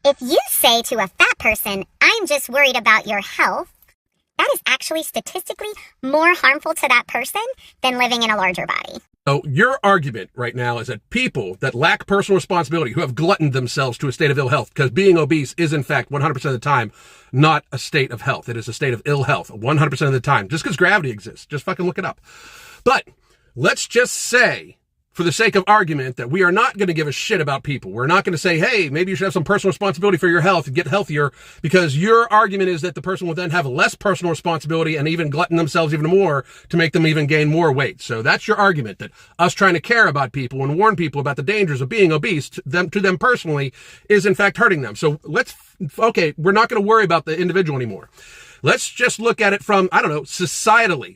If you say to a fat person, I'm just worried about your health, that is actually statistically more harmful to that person than living in a larger body. So your argument right now is that people that lack personal responsibility, who have gluttoned themselves to a state of ill health, because being obese is in fact 100% of the time not a state of health. It is a state of ill health 100% of the time, just because gravity exists. Just fucking look it up. But let's just say, for the sake of argument, that we are not going to give a shit about people. We're not going to say, hey, maybe you should have some personal responsibility for your health and get healthier, because your argument is that the person will then have less personal responsibility and even glutton themselves even more to make them even gain more weight. So that's your argument, that us trying to care about people and warn people about the dangers of being obese to them personally is in fact hurting them. So we're not going to worry about the individual anymore. Let's just look at it from, societally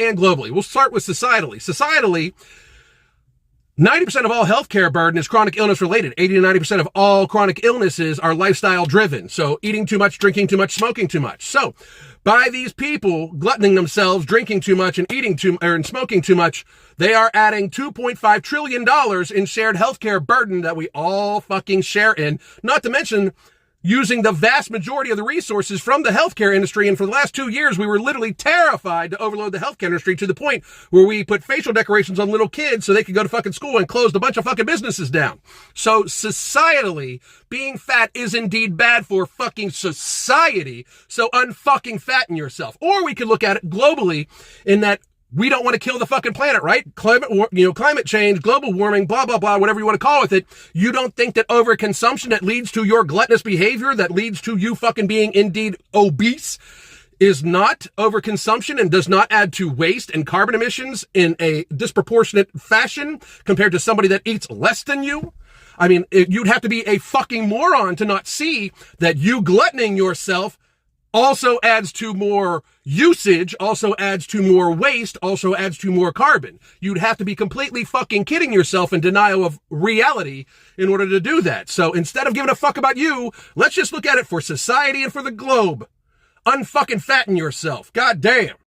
and globally. We'll start with societally. Societally, 90% of all healthcare burden is chronic illness related. 80 to 90% of all chronic illnesses are lifestyle driven. So eating too much, drinking too much, smoking too much. So by these people gluttoning themselves, drinking too much and and smoking too much, they are adding $2.5 trillion in shared healthcare burden that we all fucking share in. Not to mention using the vast majority of the resources from the healthcare industry. And for the last 2 years, we were literally terrified to overload the healthcare industry to the point where we put facial decorations on little kids so they could go to fucking school and closed a bunch of fucking businesses down. So societally, being fat is indeed bad for fucking society. So unfucking fatten yourself. Or we could look at it globally in that we don't want to kill the fucking planet, right? Climate change, global warming, blah, blah, blah, whatever you want to call it. You don't think that overconsumption that leads to your gluttonous behavior, that leads to you fucking being indeed obese, is not overconsumption and does not add to waste and carbon emissions in a disproportionate fashion compared to somebody that eats less than you? I mean, you'd have to be a fucking moron to not see that you gluttoning yourself also adds to more usage, also adds to more waste, also adds to more carbon. You'd have to be completely fucking kidding yourself in denial of reality in order to do that. So instead of giving a fuck about you, let's just look at it for society and for the globe. Unfucking fatten yourself. God damn.